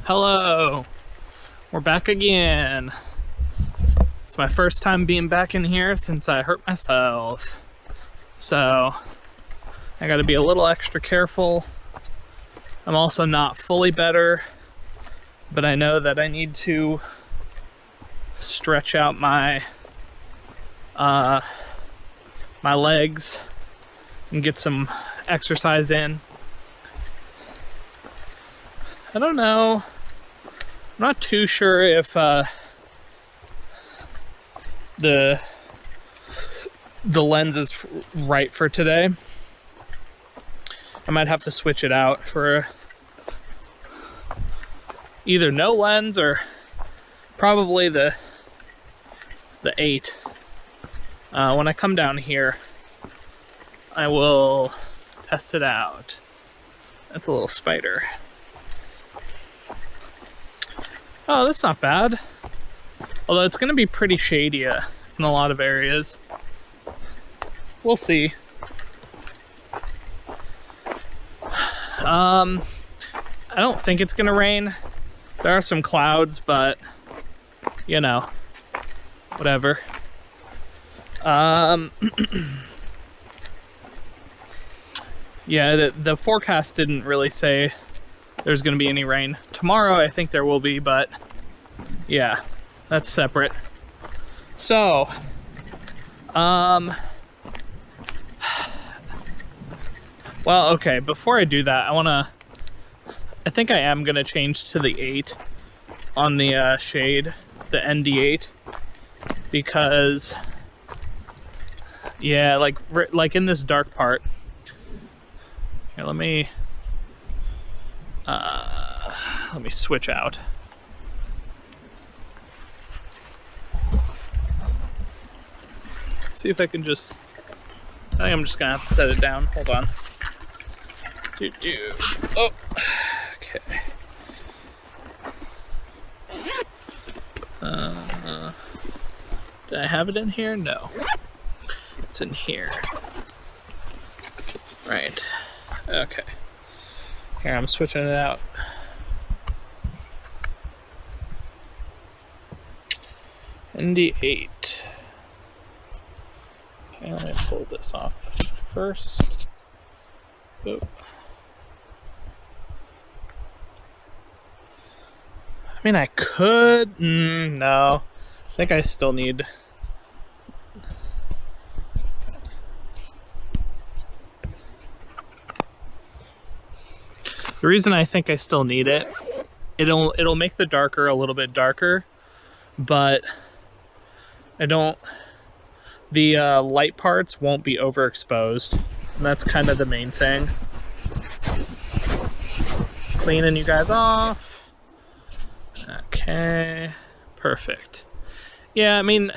Hello, we're back again. It's my first time being back in here since I hurt myself. So, I gotta be a little extra careful. I'm also not fully better, but I know that I need to stretch out my my legs and get some exercise in. I don't know. I'm not too sure if the lens is right for today. I might have to switch it out for either no lens or probably the 8. When I come down here, I will test it out. That's a little spider. Oh, that's not bad. Although it's going to be pretty shady in a lot of areas. We'll see. I don't think it's going to rain. There are some clouds, but, you know, whatever. Yeah, the forecast didn't really say there's going to be any rain. Tomorrow I think there will be, but yeah, that's separate. So, well, okay, before I do that, I think I am going to change to the 8 on the shade, the ND8, because, yeah, like in this dark part. Here, let me switch out. See if I can just, I think I'm just gonna have to set it down. Hold on. Oh, okay. Did I have it in here? No. It's in here. Right. Okay. Here, I'm switching it out. ND8. Okay, let me pull this off first. Oop. I mean, I could. No. I think I still need. The reason I think I still need it, it'll make the darker a little bit darker, but the light parts won't be overexposed, and that's kind of the main thing. Cleaning you guys off. Okay, perfect. Yeah, I mean,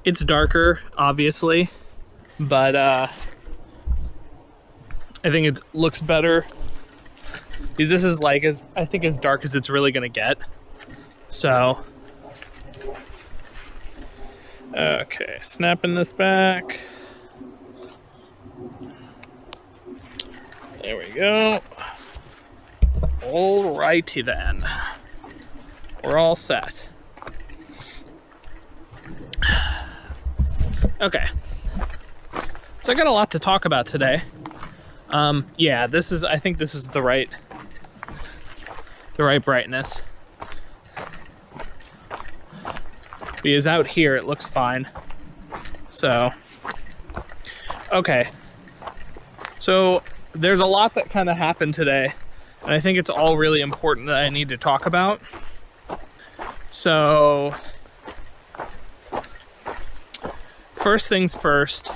it's darker, obviously, but I think it looks better. Because this is like, I think as dark as it's really gonna get. So, okay, snapping this back. There we go. Alrighty then. We're all set. Okay. So I got a lot to talk about today. Yeah, I think this is the right brightness. Because out here it looks fine. So, okay. So there's a lot that kind of happened today, and I think it's all really important that I need to talk about. So, first things first,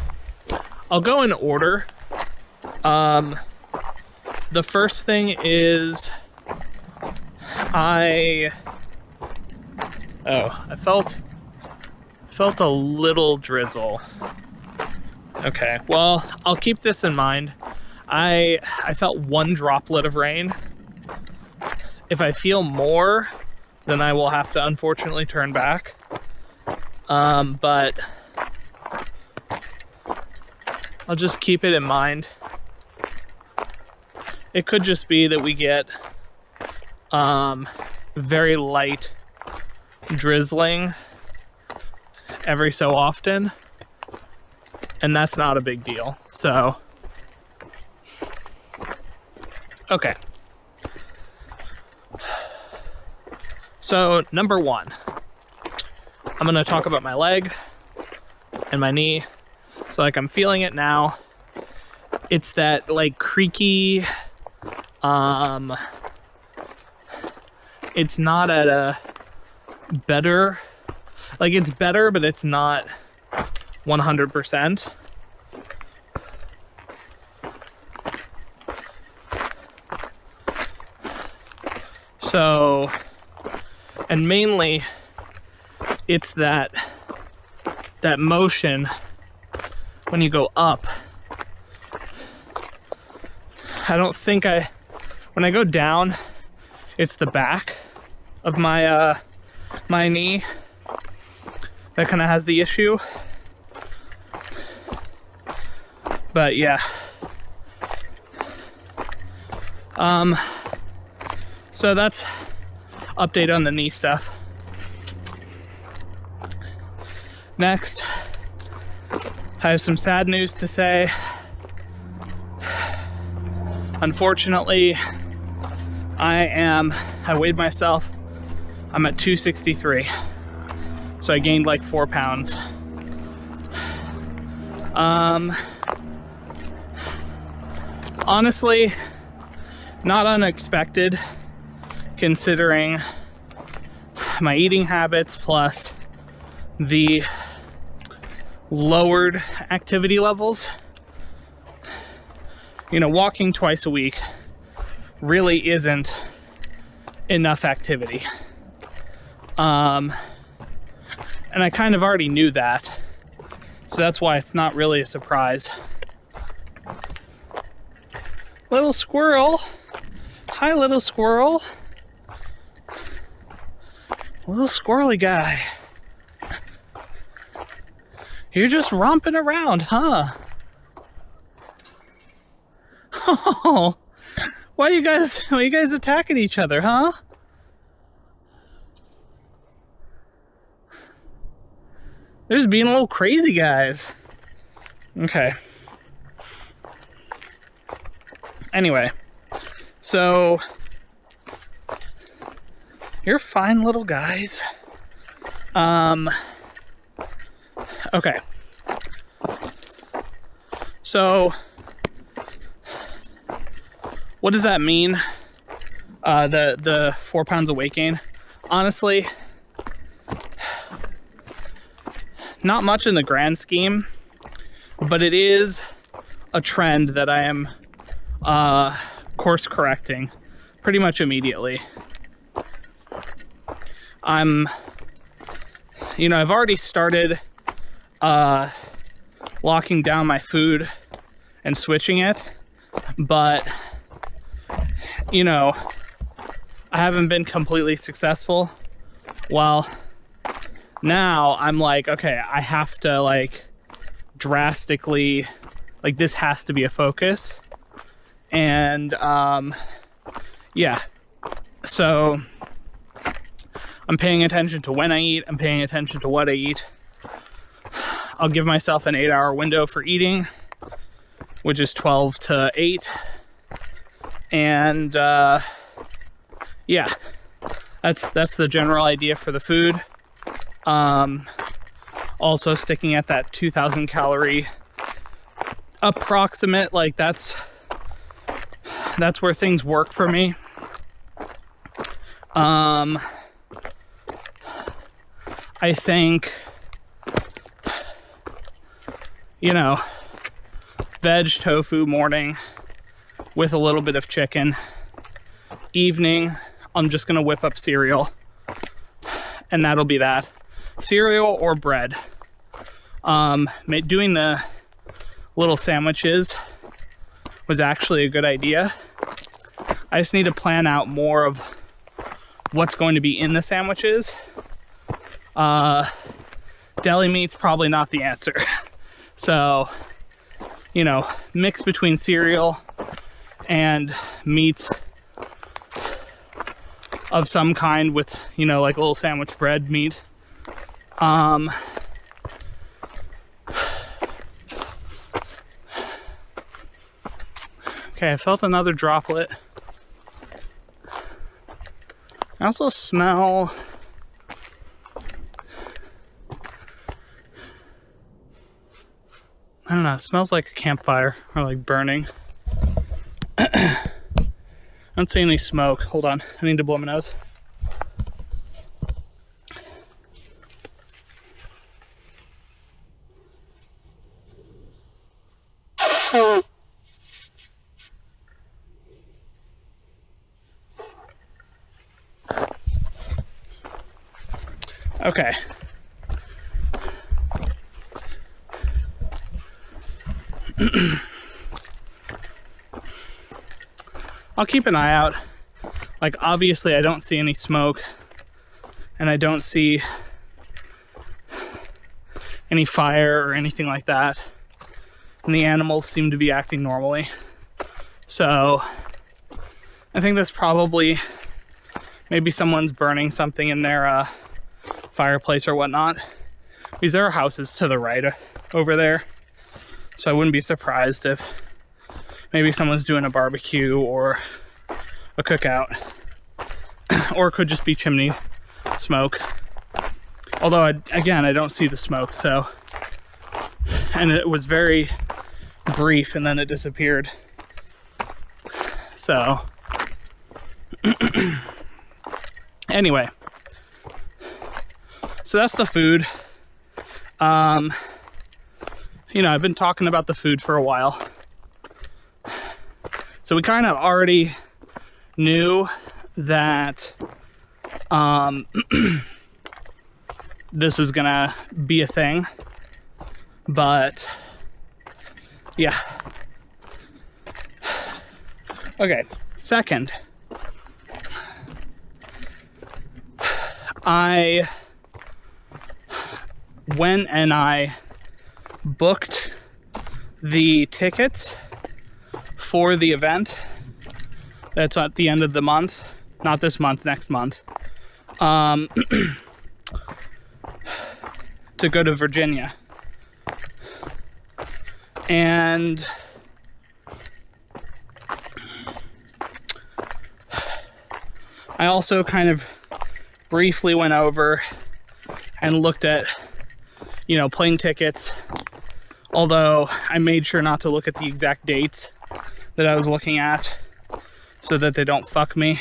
I'll go in order. The first thing is I felt a little drizzle. Okay, well, I'll keep this in mind. I felt one droplet of rain. If I feel more, then I will have to unfortunately turn back. But I'll just keep it in mind. It could just be that we get very light drizzling every so often, and that's not a big deal. So, okay. So, number one, I'm gonna talk about my leg and my knee. So, like, I'm feeling it now. It's that, like, creaky, it's not at a better, like, it's better, but it's not 100%. So, and mainly it's that motion when you go up. I don't think when I go down, it's the back of my my knee that kind of has the issue. But yeah. So that's update on the knee stuff. Next, I have some sad news to say. Unfortunately, I weighed myself. I'm at 263. So I gained like 4 pounds. Honestly, not unexpected considering my eating habits plus the lowered activity levels. You know, walking twice a week really isn't enough activity. And I kind of already knew that. So that's why it's not really a surprise. Little squirrel. Hi, little squirrel. Little squirrely guy. You're just romping around, huh? Oh, why are you guys attacking each other, huh? They're just being a little crazy guys. Okay. Anyway, so you're fine little guys. Okay. So what does that mean? The 4 pounds of weight gain? Honestly, not much in the grand scheme, but it is a trend that I am course correcting pretty much immediately. I've already started locking down my food and switching it, but I haven't been completely successful. Well, now I'm like, okay, I have to drastically, this has to be a focus. And yeah, so I'm paying attention to when I eat, I'm paying attention to what I eat. I'll give myself an 8-hour window for eating, which is 12 to 8. And yeah, that's the general idea for the food. Also sticking at that 2,000 calorie approximate, that's where things work for me. I think, veg tofu morning with a little bit of chicken. Evening, I'm just gonna whip up cereal, and that'll be that. Cereal or bread. Doing the little sandwiches was actually a good idea. I just need to plan out more of what's going to be in the sandwiches. Deli meat's probably not the answer. So, mix between cereal and meats of some kind with, you know, like a little sandwich bread meat. Okay, I felt another droplet. I also smell... I don't know, it smells like a campfire or like burning. I don't see any smoke. Hold on, I need to blow my nose. Okay. I'll keep an eye out. Like, obviously I don't see any smoke and I don't see any fire or anything like that. And the animals seem to be acting normally. So I think that's probably maybe someone's burning something in their fireplace or whatnot. Because there are houses to the right over there. So I wouldn't be surprised if maybe someone's doing a barbecue or a cookout. Or it could just be chimney smoke. Although, again, I don't see the smoke, so... And it was very brief, and then it disappeared. So... Anyway. So that's the food. You know, I've been talking about the food for a while. So we kind of already knew that this was gonna be a thing. But yeah. Okay, second. I went and I booked the tickets for the event that's at the end of the month. Not this month, next month. To go to Virginia. And I also kind of briefly went over and looked at, you know, plane tickets. Although I made sure not to look at the exact dates that I was looking at so that they don't fuck me.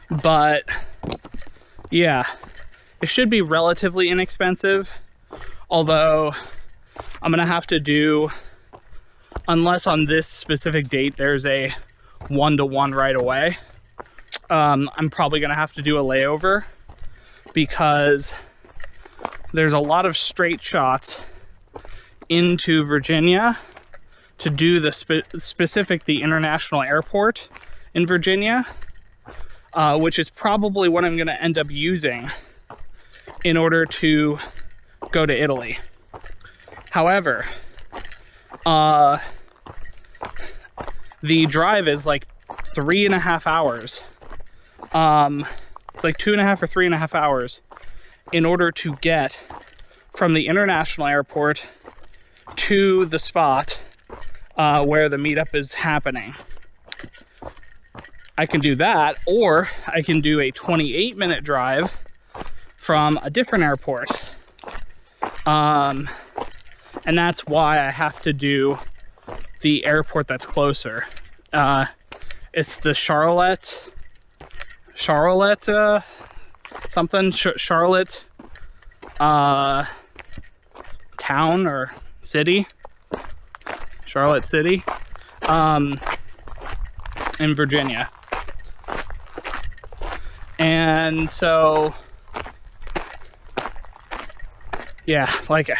But yeah, it should be relatively inexpensive. Although I'm gonna have to do, unless on this specific date there's a 1-to-1 right away, I'm probably gonna have to do a layover because there's a lot of straight shots into Virginia to do the the international airport in Virginia, which is probably what I'm going to end up using in order to go to Italy. However, the drive is like 3.5 hours. It's like 2.5 or 3.5 hours in order to get from the international airport to the spot where the meetup is happening. I can do that, or I can do a 28-minute drive from a different airport. And that's why I have to do the airport that's closer. It's the Charlotte town or city, Charlotte City, in Virginia. And so, yeah, like,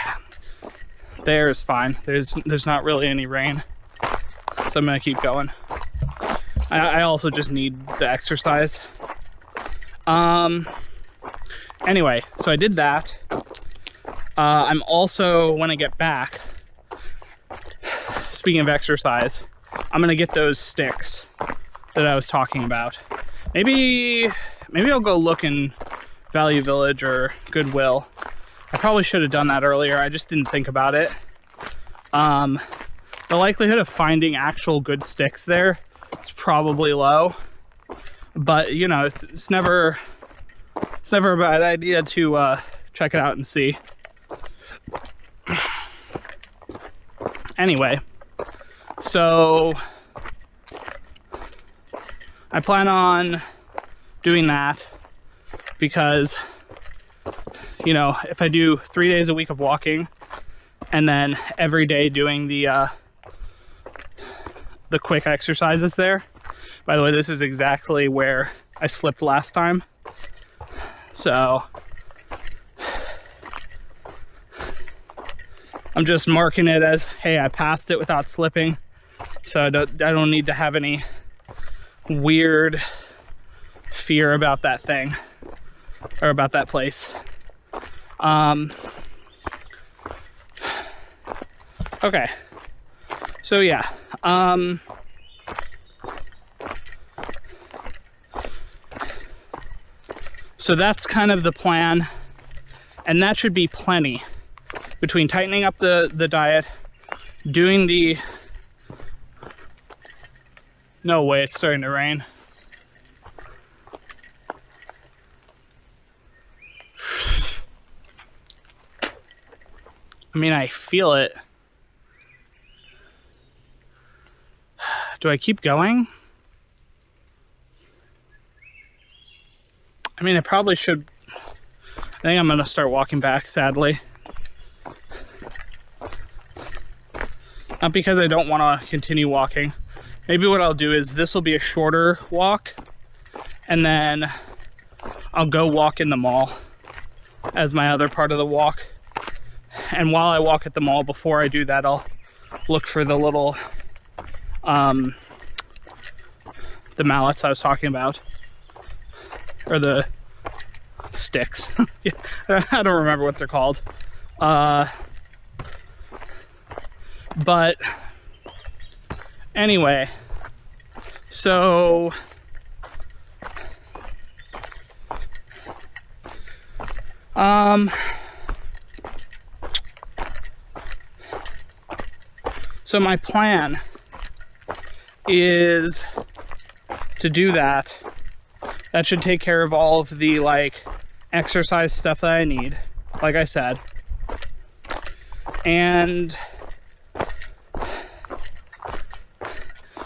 there is fine. There's not really any rain, so I'm gonna keep going. I also just need the exercise. Anyway, so I did that. I'm also, when I get back, speaking of exercise, I'm gonna get those sticks that I was talking about. Maybe I'll go look in Value Village or Goodwill. I probably should have done that earlier. I just didn't think about it. The likelihood of finding actual good sticks there is probably low, but you know, it's never a bad idea to check it out and see. Anyway, so I plan on doing that because, you know, if I do 3 days a week of walking and then every day doing the quick exercises there. By the way, this is exactly where I slipped last time. So I'm just marking it as, hey, I passed it without slipping. So I don't need to have any weird fear about that thing or about that place. Okay. So yeah. So that's kind of the plan, and that should be plenty between tightening up the diet, doing the... No way, it's starting to rain. I mean, I feel it. Do I keep going? I mean, I probably should. I think I'm gonna start walking back, sadly. Not because I don't want to continue walking. Maybe what I'll do is this will be a shorter walk, and then I'll go walk in the mall as my other part of the walk. And while I walk at the mall, before I do that, I'll look for the little, the mallets I was talking about. Or the sticks. I don't remember what they're called. But anyway, so so my plan is to do that. That should take care of all of the like exercise stuff that I need, like I said. And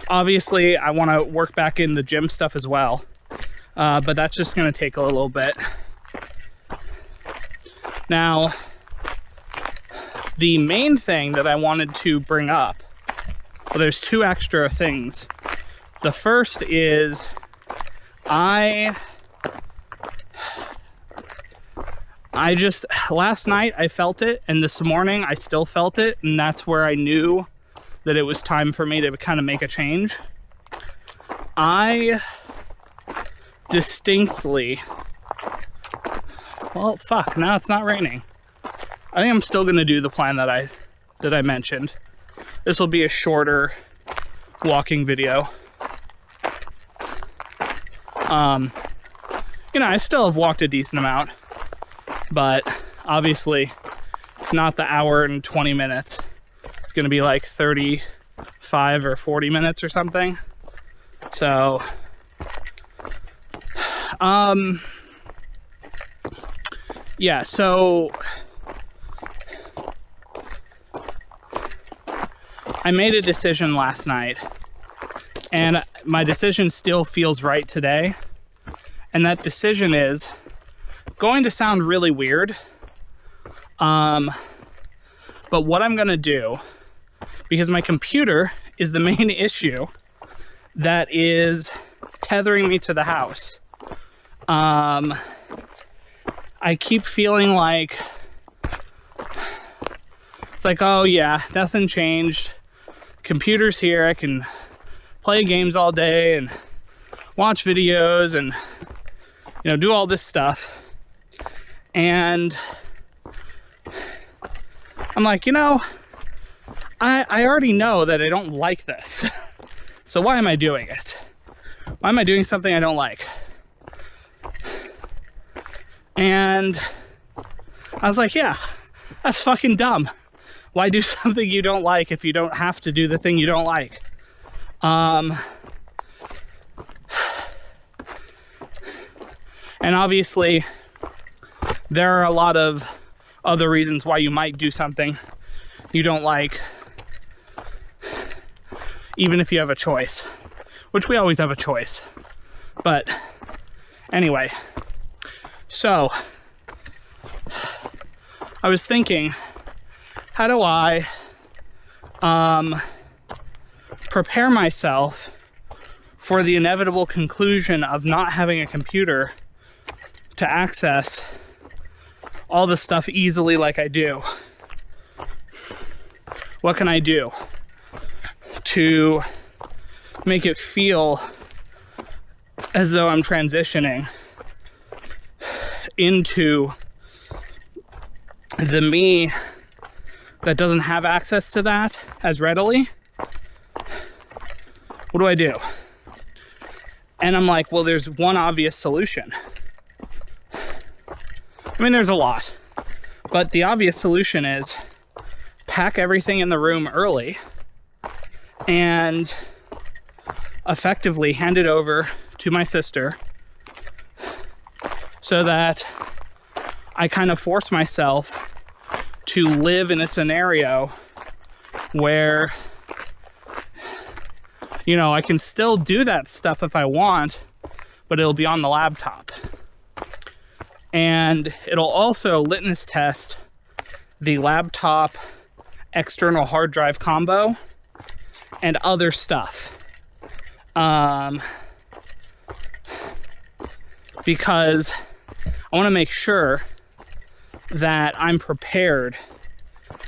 obviously I want to work back in the gym stuff as well, but that's just going to take a little bit. Now, the main thing that I wanted to bring up, well, there's two extra things. The first is I just, last night I felt it, and this morning I still felt it, and that's where I knew that it was time for me to kind of make a change. I distinctly, well, fuck, now it's not raining. I think I'm still gonna do the plan that I mentioned. This will be a shorter walking video. You know, I still have walked a decent amount, but obviously it's not the hour and 20 minutes. It's going to be like 35 or 40 minutes or something. So, yeah, so I made a decision last night, and my decision still feels right today. And that decision is going to sound really weird. But what I'm going to do, because my computer is the main issue that is tethering me to the house. I keep feeling like it's like, oh yeah, nothing changed. Computer's here. I can play games all day and watch videos and, you know, do all this stuff. And I'm like, you know, I already know that I don't like this. So why am I doing it? Why am I doing something I don't like? And I was like, yeah, that's fucking dumb. Why do something you don't like if you don't have to do the thing you don't like? And obviously, there are a lot of other reasons why you might do something you don't like, even if you have a choice, which we always have a choice. But anyway, so I was thinking, how do I prepare myself for the inevitable conclusion of not having a computer to access all the stuff easily like I do? What can I do to make it feel as though I'm transitioning into the me that doesn't have access to that as readily? What do I do? And I'm like, well, there's one obvious solution. I mean, there's a lot, but the obvious solution is pack everything in the room early and effectively hand it over to my sister so that I kind of force myself to live in a scenario where, you know, I can still do that stuff if I want, but it'll be on the laptop. And it'll also litmus test the laptop external hard drive combo and other stuff. Because I want to make sure that I'm prepared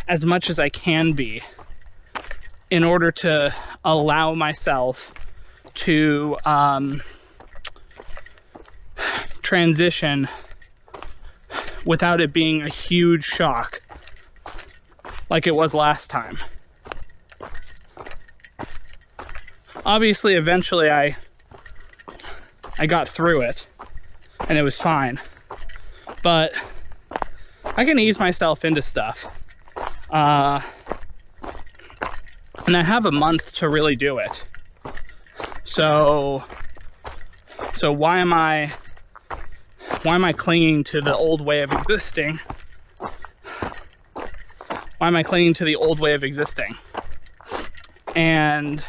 as much as I can be in order to allow myself to transition without it being a huge shock like it was last time. Obviously, eventually I got through it and it was fine, but I can ease myself into stuff. And I have a month to really do it. So why am I clinging to the old way of existing? Why am I clinging to the old way of existing? And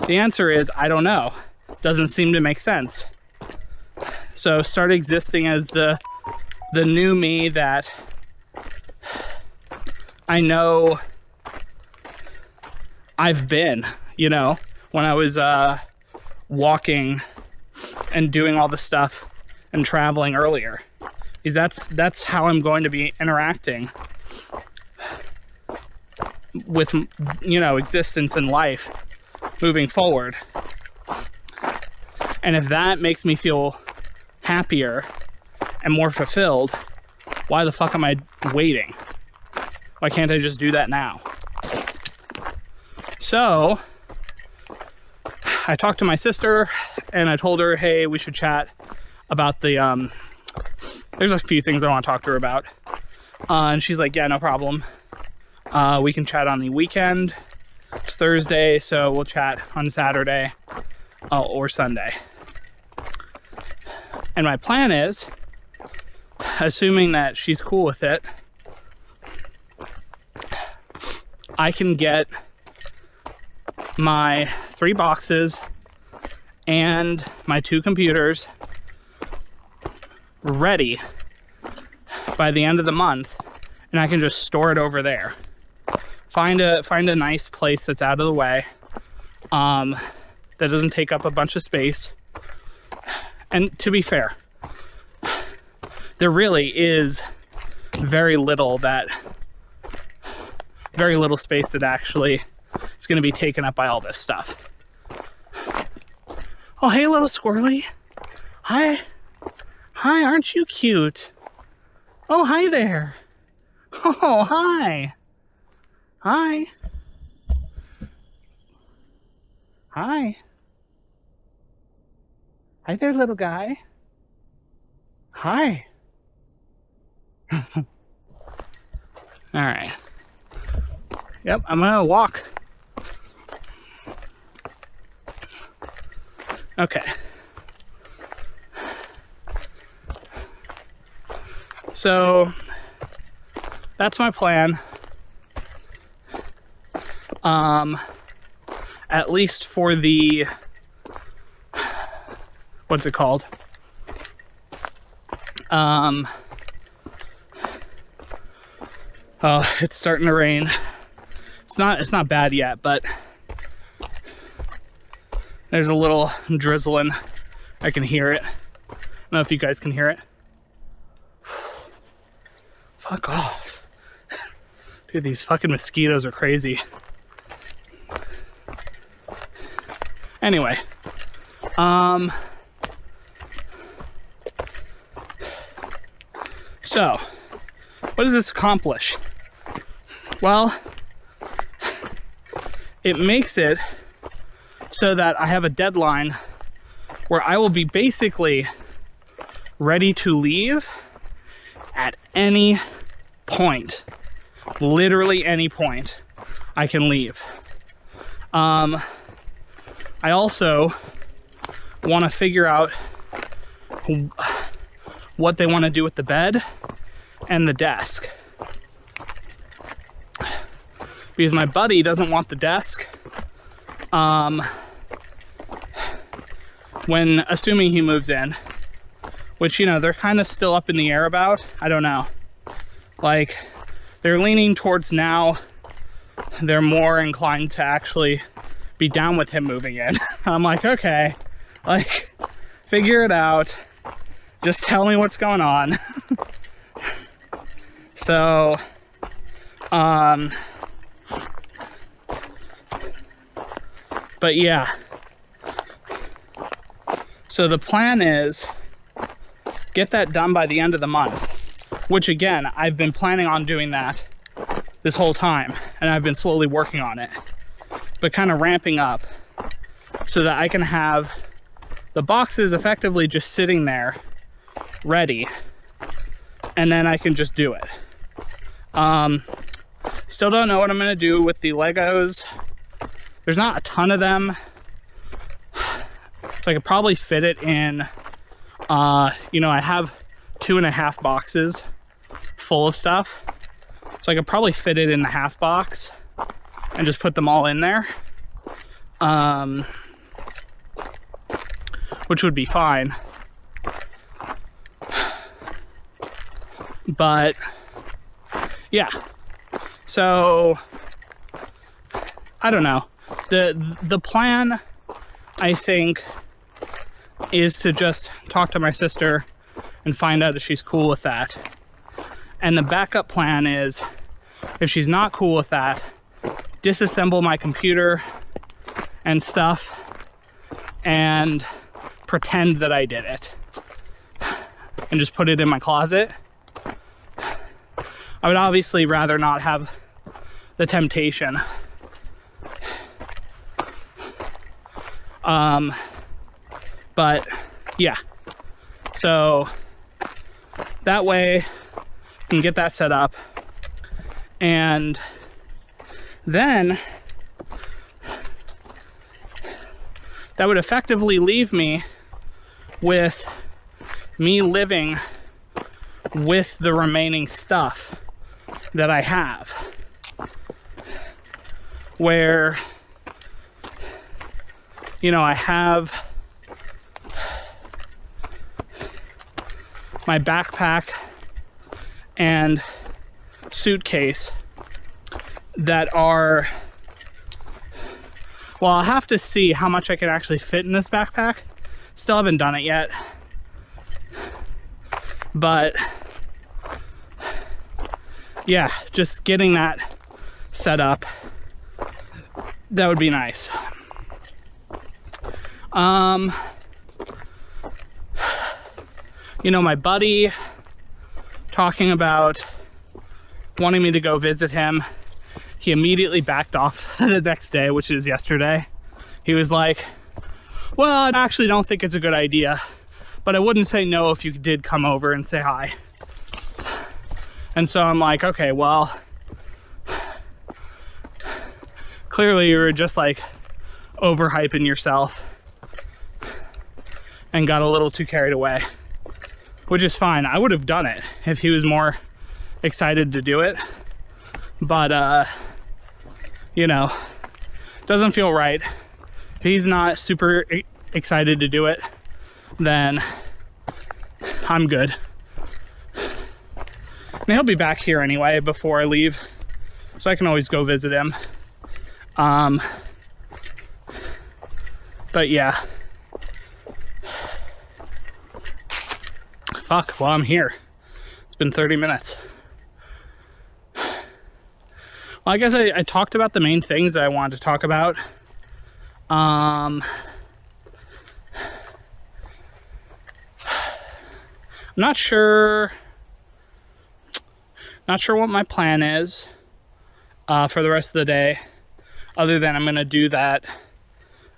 the answer is, I don't know. Doesn't seem to make sense. So start existing as the new me that I know I've been, you know, when I was walking and doing all the stuff and traveling earlier. Because that's how I'm going to be interacting with, you know, existence and life moving forward. And if that makes me feel happier and more fulfilled, why the fuck am I waiting? Why can't I just do that now? So I talked to my sister and I told her, hey, we should chat about the there's a few things I want to talk to her about. And she's like, yeah, no problem. We can chat on the weekend. It's Thursday, so we'll chat on Saturday or Sunday. And my plan is, assuming that she's cool with it, I can get my 3 boxes and my 2 computers ready by the end of the month, and I can just store it over there. Find a nice place that's out of the way, that doesn't take up a bunch of space. And to be fair, there really is very little space that actually is going to be taken up by all this stuff. Oh, hey, little squirrely. Hi, aren't you cute? Oh, hi there. Oh, hi. Hi. Hi there, little guy. Hi. All right. Yep, I'm gonna walk. Okay. So that's my plan. At least for the, what's it called? Oh, it's starting to rain. It's not bad yet, but there's a little drizzling. I can hear it. I don't know if you guys can hear it. Fuck off. Dude, these fucking mosquitoes are crazy. Anyway, so what does this accomplish? Well, it makes it so that I have a deadline where I will be basically ready to leave at any point. Literally any point I can leave. I also want to figure out what they want to do with the bed and the desk. Because my buddy doesn't want the desk. When assuming he moves in, which, you know, they're kind of still up in the air about. I don't know. Like, they're leaning towards now they're more inclined to actually be down with him moving in. I'm like, okay, like, figure it out. Just tell me what's going on. So, but yeah. So the plan is get that done by the end of the month, which again, I've been planning on doing that this whole time, and I've been slowly working on it, but kind of ramping up so that I can have the boxes effectively just sitting there ready, and then I can just do it. Still don't know what I'm gonna do with the Legos. There's not a ton of them, so I could probably fit it in, you know, I have 2.5 boxes full of stuff, so I could probably fit it in the half box and just put them all in there, which would be fine. But yeah, so I don't know. The plan, I think, is to just talk to my sister and find out if she's cool with that. And the backup plan is, if she's not cool with that, disassemble my computer and stuff and pretend that I did it and just put it in my closet. I would obviously rather not have the temptation. But yeah, so that way I can get that set up, and then that would effectively leave me with me living with the remaining stuff that I have, where, you know, I have my backpack and suitcase that are, well, I'll have to see how much I can actually fit in this backpack. Still haven't done it yet, but yeah, just getting that set up, that would be nice. You know, my buddy talking about wanting me to go visit him, he immediately backed off the next day, which is yesterday. He was like, Well, I actually don't think it's a good idea, but I wouldn't say no if you did come over and say hi. And so I'm like, okay, well, clearly you were just like overhyping yourself and got a little too carried away, which is fine. I would have done it if he was more excited to do it, but you know, doesn't feel right. If he's not super excited to do it, then I'm good. And he'll be back here anyway before I leave, so I can always go visit him. But yeah. Fuck, well, I'm here. It's been 30 minutes. Well, I guess I talked about the main things that I wanted to talk about. I'm not sure what my plan is for the rest of the day, other than I'm gonna do that,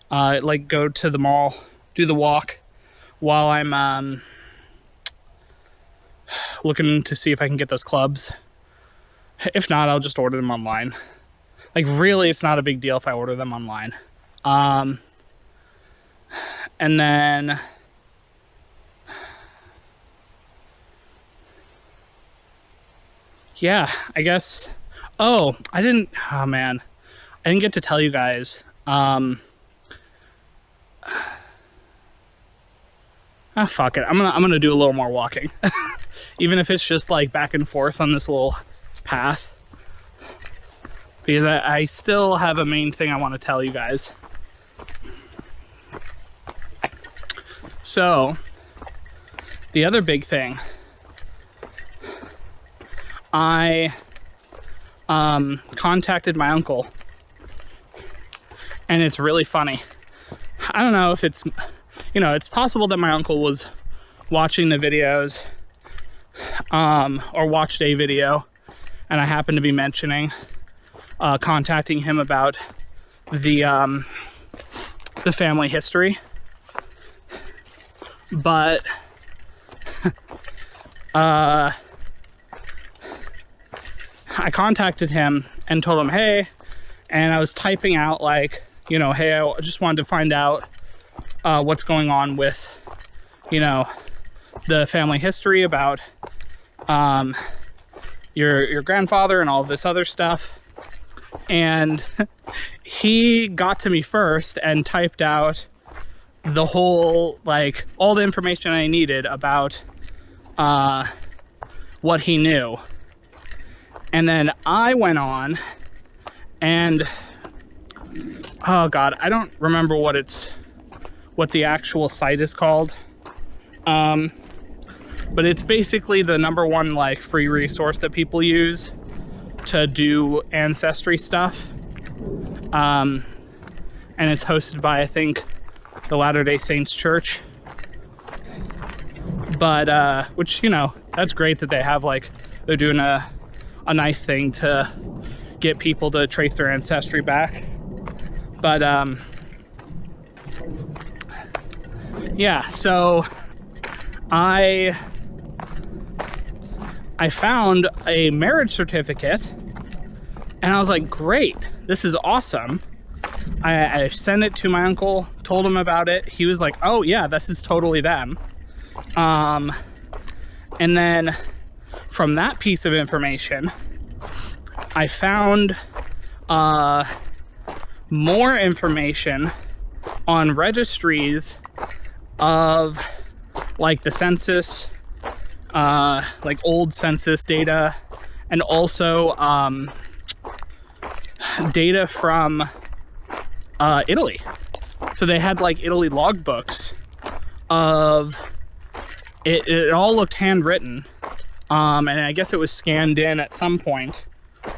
like go to the mall, do the walk while I'm looking to see if I can get those clubs. If not, I'll just order them online. Like, really, it's not a big deal if I order them online. And then yeah, I guess. Oh man, I didn't get to tell you guys. Fuck it. I'm gonna do a little more walking, even if it's just like back and forth on this little path, because I still have a main thing I want to tell you guys. So, the other big thing, I contacted my uncle, and it's really funny. I don't know if it's, you know, it's possible that my uncle was watching the videos, or watched a video, and I happened to be mentioning, contacting him about the family history. But I contacted him and told him, hey, and I was typing out like, you know, hey, I just wanted to find out what's going on with, you know, the family history about your grandfather and all of this other stuff. And he got to me first and typed out the whole, like, all the information I needed about what he knew. And then I went on and, oh god, I don't remember what the actual site is called. But it's basically the #1 like free resource that people use to do ancestry stuff. And it's hosted by, I think, the Latter-day Saints Church. But which, you know, that's great that they have, like, they're doing a nice thing to get people to trace their ancestry back. But yeah, so I found a marriage certificate, and I was like, great, this is awesome. I sent it to my uncle, told him about it. He was like, oh yeah, this is totally them. And then from that piece of information, I found more information on registries of, like, the census, like old census data, and also data from Italy. So they had, like, Italy logbooks of it. It all looked handwritten, and I guess it was scanned in at some point.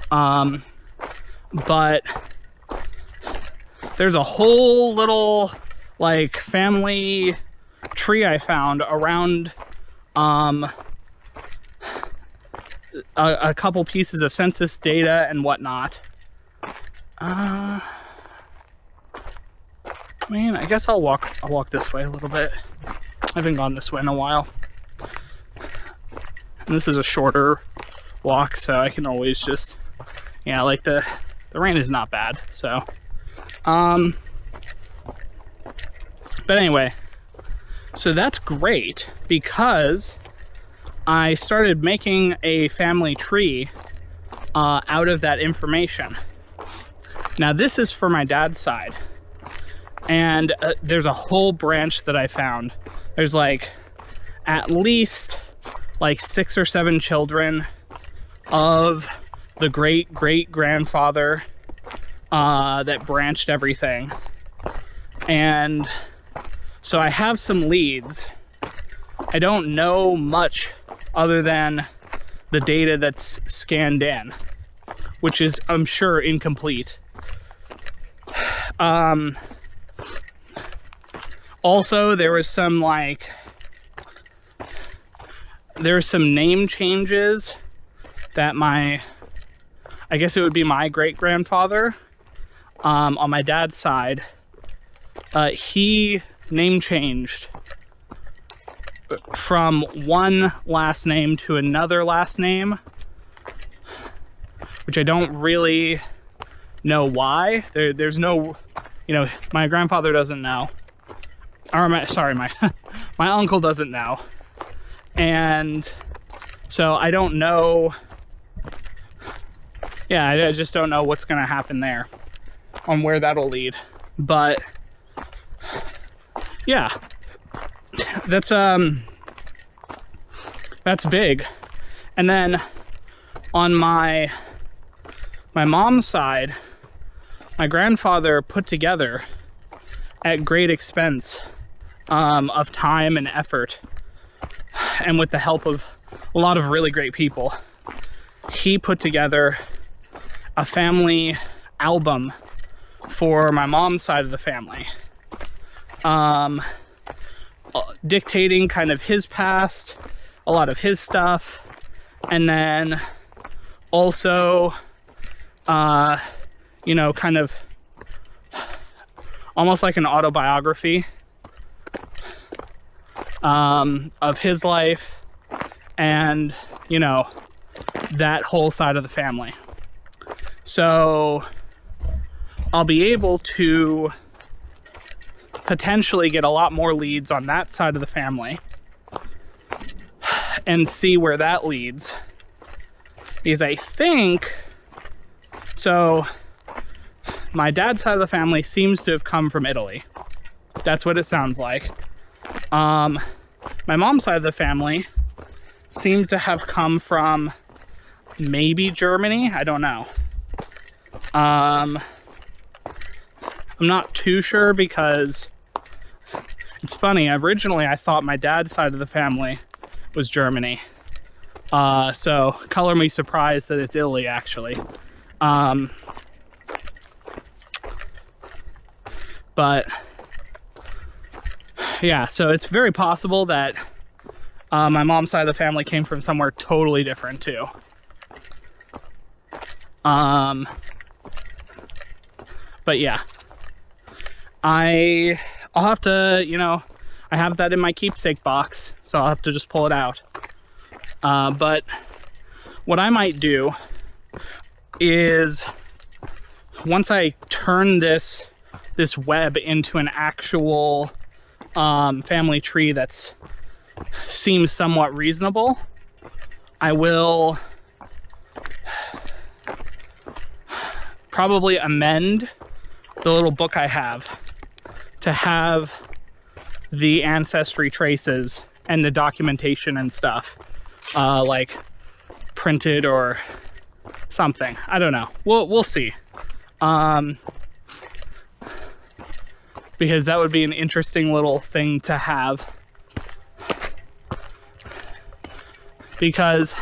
But there's a whole little, like, family tree I found around a couple pieces of census data and whatnot. I mean, I guess I'll walk this way a little bit. I haven't gone this way in a while. And this is a shorter walk, so I can always just, yeah, like the rain is not bad, so. But anyway, so that's great because I started making a family tree out of that information. Now this is for my dad's side, and there's a whole branch that I found. There's like at least like 6 or 7 children of the great-great-grandfather that branched everything. And so I have some leads. I don't know much other than the data that's scanned in, which is, I'm sure, incomplete. Also, there was some name changes that I guess it would be my great-grandfather, on my dad's side, he name changed from one last name to another last name, which I don't really know why. There's no, my grandfather doesn't know. Or my uncle doesn't know. And so I don't know. Yeah, I just don't know what's going to happen there on where that'll lead. But yeah, that's big. And then on my mom's side, my grandfather put together at great expense of time and effort, and with the help of a lot of really great people, he put together a family album for my mom's side of the family, dictating kind of his past, a lot of his stuff, and then also, kind of almost like an autobiography of his life and, that whole side of the family. So I'll be able to potentially get a lot more leads on that side of the family and see where that leads. Because I think, so my dad's side of the family seems to have come from Italy. That's what it sounds like. My mom's side of the family seems to have come from maybe Germany. I don't know. I'm not too sure because it's funny. Originally, I thought my dad's side of the family was Germany. So color me surprised that it's Italy, actually. But yeah, so it's very possible that my mom's side of the family came from somewhere totally different too. But yeah, I'll have to, I have that in my keepsake box, so I'll have to just pull it out. But what I might do is, once I turn this web into an actual family tree that seems somewhat reasonable, I will probably amend the little book I have to have the ancestry traces and the documentation and stuff like printed or something. I don't know. We'll see. Because that would be an interesting little thing to have. Because,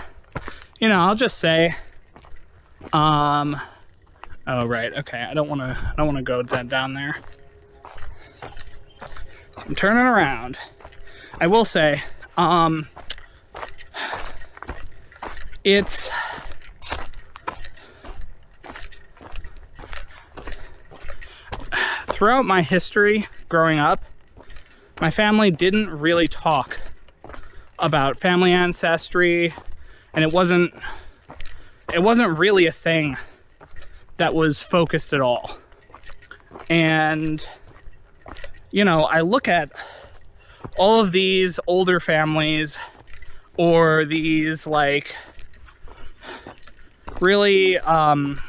I'll just say, oh right, okay, I don't want to go down there. So I'm turning around. I will say, it's throughout my history, growing up, my family didn't really talk about family ancestry, and it wasn't really a thing that was focused at all. And, you know, I look at all of these older families, or these, like, really, I don't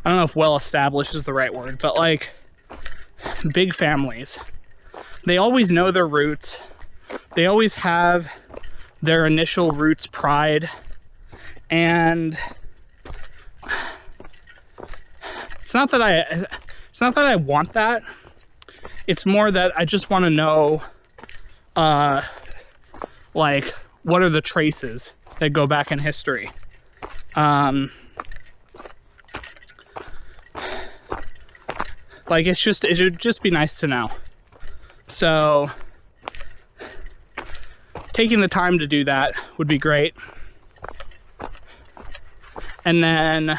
know if well-established is the right word, but, like, big families. They always know their roots. They always have their initial roots pride. And it's not that I want that. It's more that I just want to know, like, what are the traces that go back in history. Like, it should just be nice to know. So taking the time to do that would be great. And then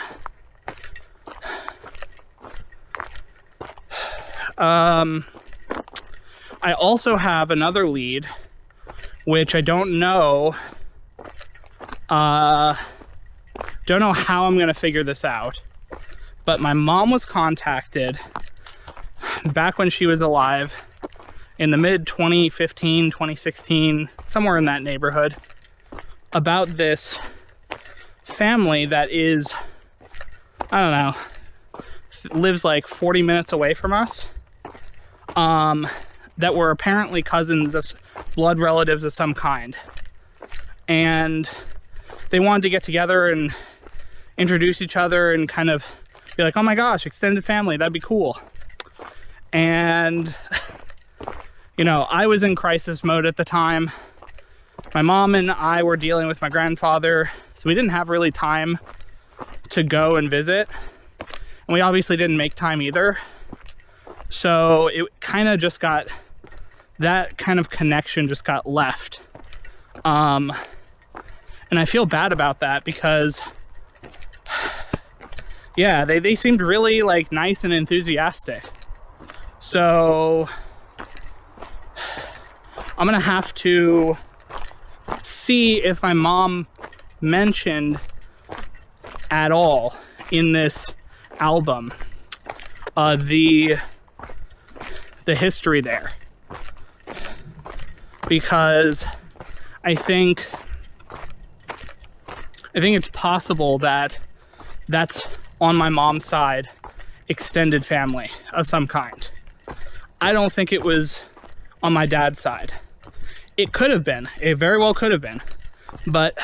I also have another lead, which I don't know how I'm gonna figure this out. But my mom was contacted back when she was alive in the mid 2015, 2016, somewhere in that neighborhood, about this family that is, I don't know, lives like 40 minutes away from us, that were apparently cousins of blood relatives of some kind. And they wanted to get together and introduce each other and kind of be like, oh my gosh, extended family, that'd be cool. And, you know, I was in crisis mode at the time. My mom and I were dealing with my grandfather, so we didn't have really time to go and visit. And we obviously didn't make time either. So it kind of just got, that kind of connection just got left. And I feel bad about that because, yeah, they seemed really, like, nice and enthusiastic. So I'm gonna have to see if my mom mentioned at all in this album the history there, because I think it's possible that that's on my mom's side extended family of some kind. I don't think it was on my dad's side. It could have been. It very well could have been. But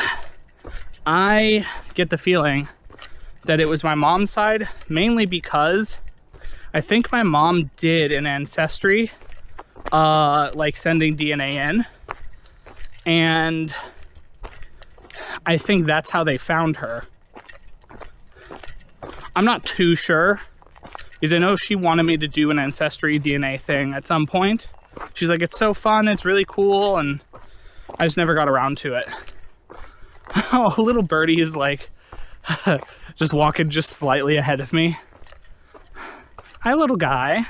I get the feeling that it was my mom's side, mainly because I think my mom did an ancestry, like sending DNA in. And I think that's how they found her. I'm not too sure, because I know she wanted me to do an ancestry DNA thing at some point. She's like, it's so fun, it's really cool, and I just never got around to it. Oh, little birdie is like just walking just slightly ahead of me. Hi, little guy.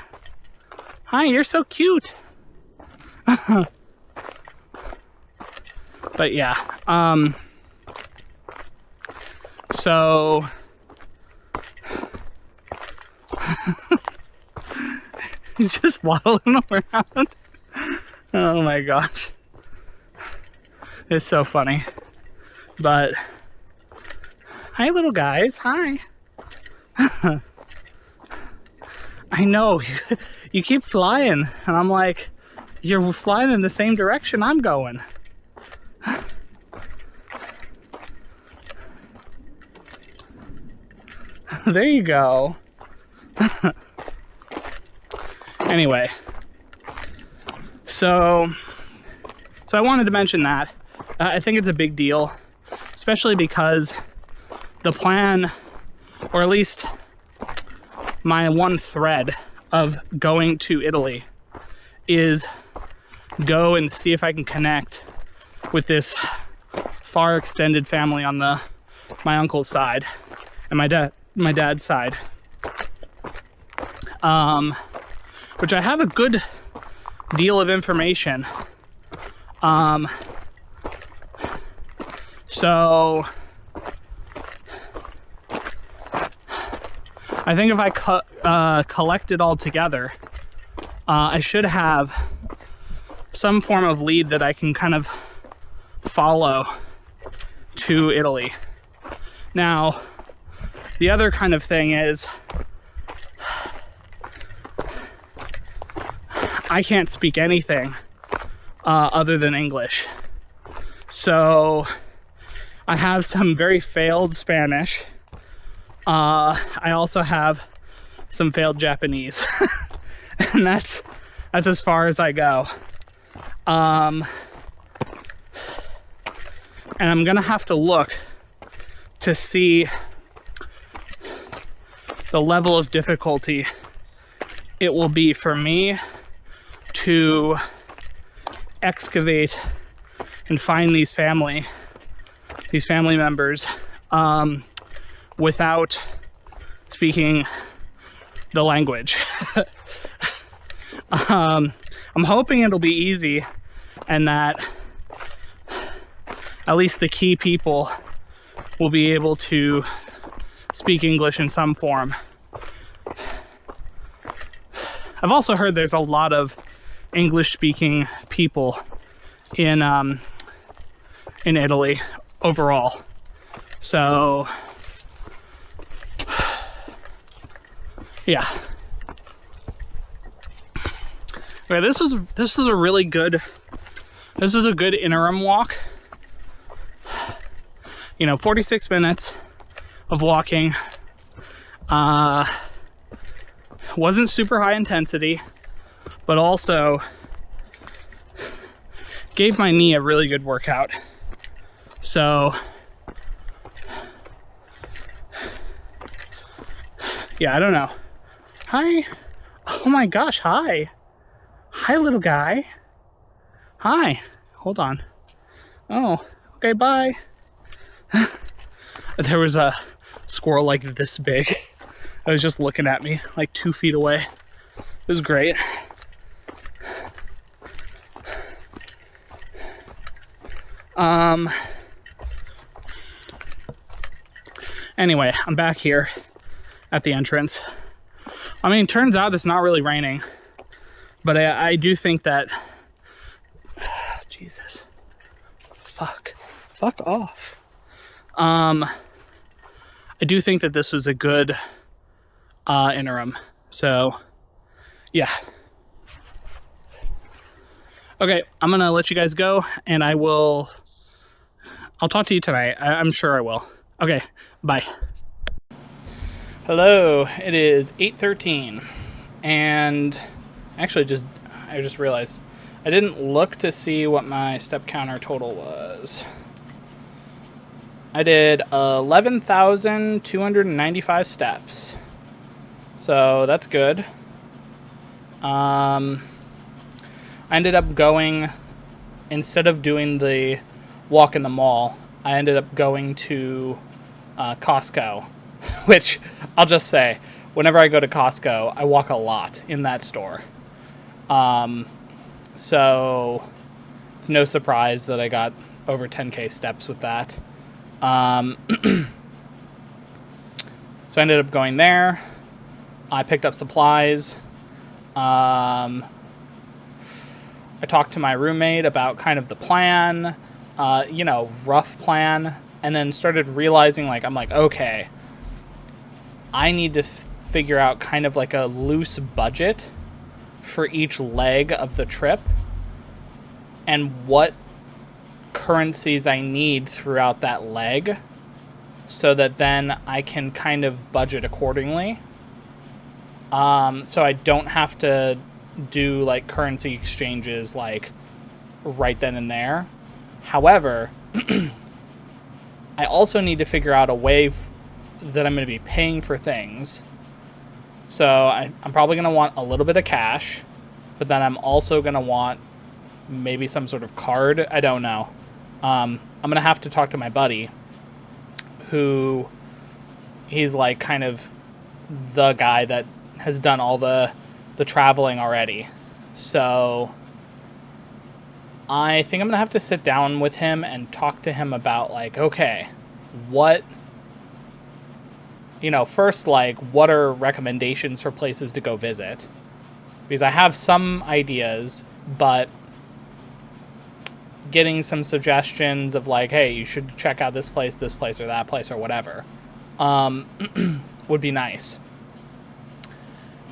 Hi, you're so cute. But yeah, so he's just waddling around. Oh my gosh. It's so funny. But hi, little guys. Hi. I know, you keep flying, and I'm like, you're flying in the same direction I'm going. There you go. Anyway, so I wanted to mention that. I think it's a big deal, especially because the plan, or at least my one thread of going to Italy, is go and see if I can connect with this far extended family on my uncle's side and my dad's side. which I have a good deal of information. So I think if I collect it all together, I should have some form of lead that I can kind of follow to Italy. Now, the other kind of thing is I can't speak anything other than English. So I have some very failed Spanish. I also have some failed Japanese. And that's as far as I go. And I'm gonna have to look to see the level of difficulty it will be for me to excavate and find these family members without speaking the language. I'm hoping it'll be easy and that at least the key people will be able to speak English in some form. I've also heard there's a lot of English-speaking people in Italy overall. So, yeah. Okay, this is a really good. This is a good interim walk. 46 minutes of walking. Wasn't super high intensity, but also gave my knee a really good workout. So, yeah, I don't know. Hi. Oh my gosh, hi. Hi, little guy. Hi. Hold on. Oh, okay, bye. There was a squirrel like this big. I was just looking at me like 2 feet away. It was great. Anyway, I'm back here at the entrance. I mean, turns out it's not really raining, but I do think that Jesus. Fuck off. I do think that this was a good interim. So, yeah. Okay, I'm gonna let you guys go, and I'll talk to you tonight. I'm sure I will. Okay, bye. Hello, it is 8:13, and actually I just realized I didn't look to see what my step counter total was. I did 11,295 steps. So that's good. I ended up going, instead of doing the walk in the mall, I ended up going to Costco, which I'll just say, whenever I go to Costco, I walk a lot in that store. So it's no surprise that I got over 10K steps with that. So I ended up going there. I picked up supplies. I talked to my roommate about kind of the plan, rough plan, and then started realizing, I'm like, okay, I need to figure out kind of like a loose budget for each leg of the trip and what currencies I need throughout that leg so that then I can kind of budget accordingly. So I don't have to do currency exchanges right then and there. However, I also need to figure out a way that I'm going to be paying for things. So I'm probably going to want a little bit of cash, but then I'm also going to want maybe some sort of card. I don't know. I'm going to have to talk to my buddy, who he's kind of the guy that has done all the the traveling already. So I think I'm going to have to sit down with him and talk to him about, like, okay, what, first, like, what are recommendations for places to go visit? Because I have some ideas, but getting some suggestions of, like, hey, you should check out this place, or that place, or whatever, would be nice.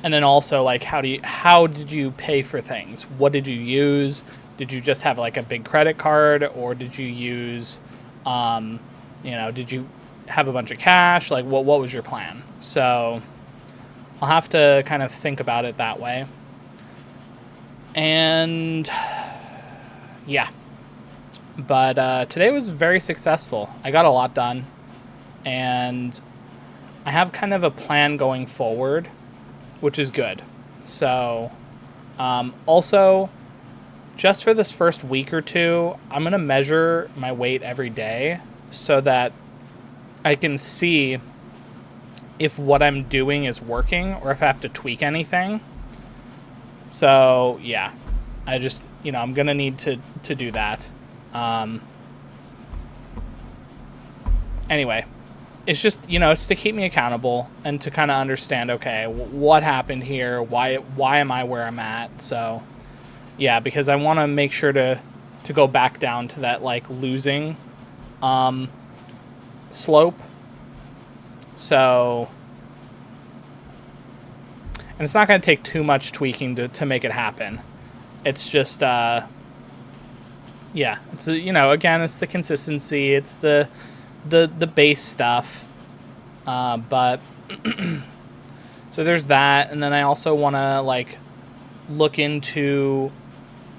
And then also, like, how did you pay for things? What did you use? Did you just have, like, a big credit card, or did you use, did you have a bunch of cash? Like, what was your plan? So I'll have to kind of think about it that way. And yeah, but today was very successful. I got a lot done, and I have kind of a plan going forward, which is good. So also, just for this first week or two, I'm going to measure my weight every day so that I can see if what I'm doing is working or if I have to tweak anything. So, yeah, I just, I'm going to need to do that. Anyway, it's just, it's to keep me accountable and to kind of understand, okay, what happened here? Why am I where I'm at? So, yeah, because I want to make sure to go back down to that, like, losing slope. So, and it's not going to take too much tweaking to make it happen. It's just, yeah, it's, again, it's the consistency, it's the base stuff. But, so there's that. And then I also want to, like, look into,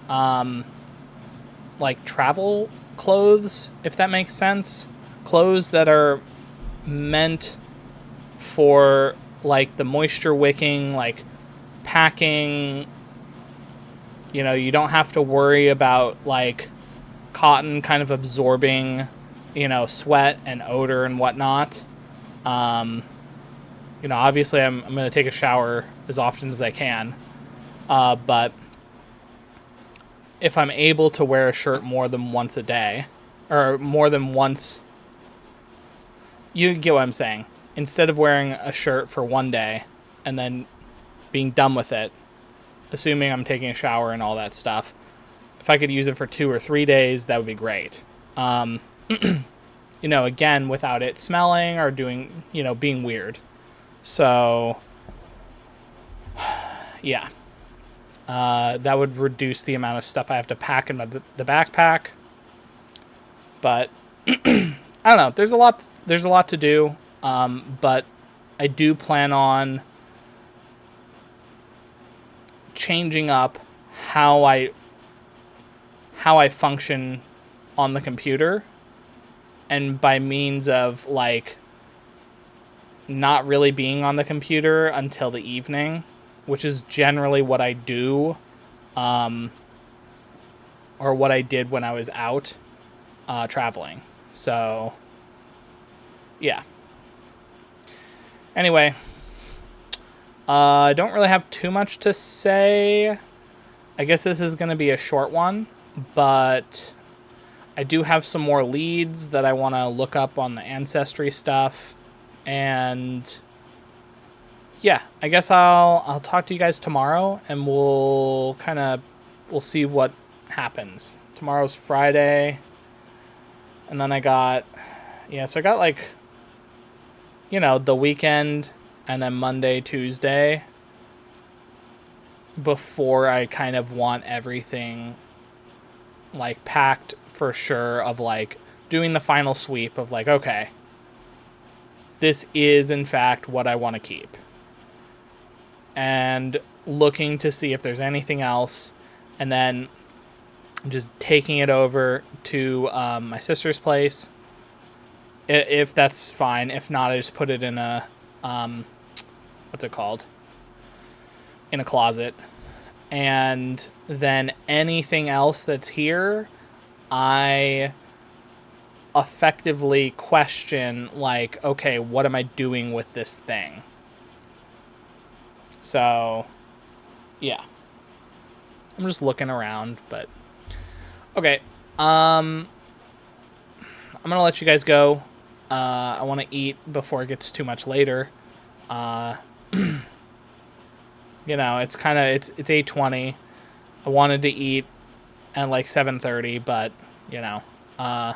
like, travel clothes, if that makes sense. Clothes that are meant for, like, the moisture wicking, like, packing. You don't have to worry about, like, cotton kind of absorbing, sweat and odor and whatnot. Obviously I'm going to take a shower as often as I can. But if I'm able to wear a shirt more than once a day, or more than once, you get what I'm saying. Instead of wearing a shirt for one day and then being done with it, assuming I'm taking a shower and all that stuff, if I could use it for 2 or 3 days, that would be great. Again, without it smelling or doing, being weird. So, yeah. That would reduce the amount of stuff I have to pack in the backpack. But I don't know. There's a lot to do. But I do plan on changing up how I function on the computer, and by means of, like, not really being on the computer until the evening, which is generally what I do, or what I did when I was out traveling. So, yeah. Anyway, I don't really have too much to say. I guess this is going to be a short one, but I do have some more leads that I want to look up on the Ancestry stuff. And yeah, I guess I'll talk to you guys tomorrow, and we'll see what happens. Tomorrow's Friday, and then I got like, the weekend, and then Monday, Tuesday, before I kind of want everything, like, packed for sure, of, like, doing the final sweep of, like, okay, this is in fact what I want to keep, and looking to see if there's anything else, and then just taking it over to my sister's place, if that's fine. If not, I just put it in a what's it called, in a closet. And then anything else that's here, I effectively question, like, okay, what am I doing with this thing? So, yeah. I'm just looking around, but okay. I'm gonna let you guys go. I want to eat before it gets too much later. You know, it's kind of it's 8:20. I wanted to eat at like 7:30, but you know, I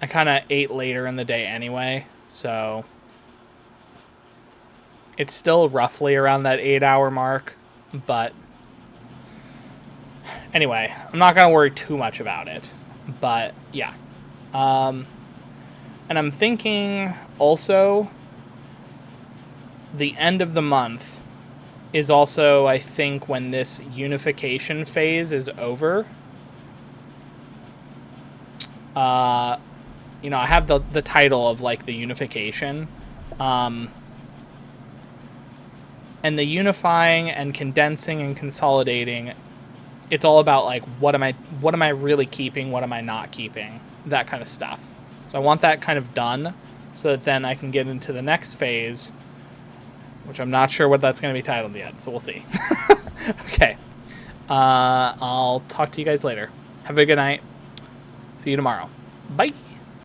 kind of ate later in the day anyway, so it's still roughly around that 8-hour mark. But anyway, I'm not gonna worry too much about it. But yeah, and I'm thinking also the end of the month is also, I think, when this unification phase is over. You know, I have the title of like the unification, and the unifying and condensing and consolidating. It's all about like what am I really keeping, what am I not keeping, that kind of stuff. So I want that kind of done, so that then I can get into the next phase, which I'm not sure what that's going to be titled yet. So we'll see. Okay. I'll talk to you guys later. Have a good night. See you tomorrow. Bye.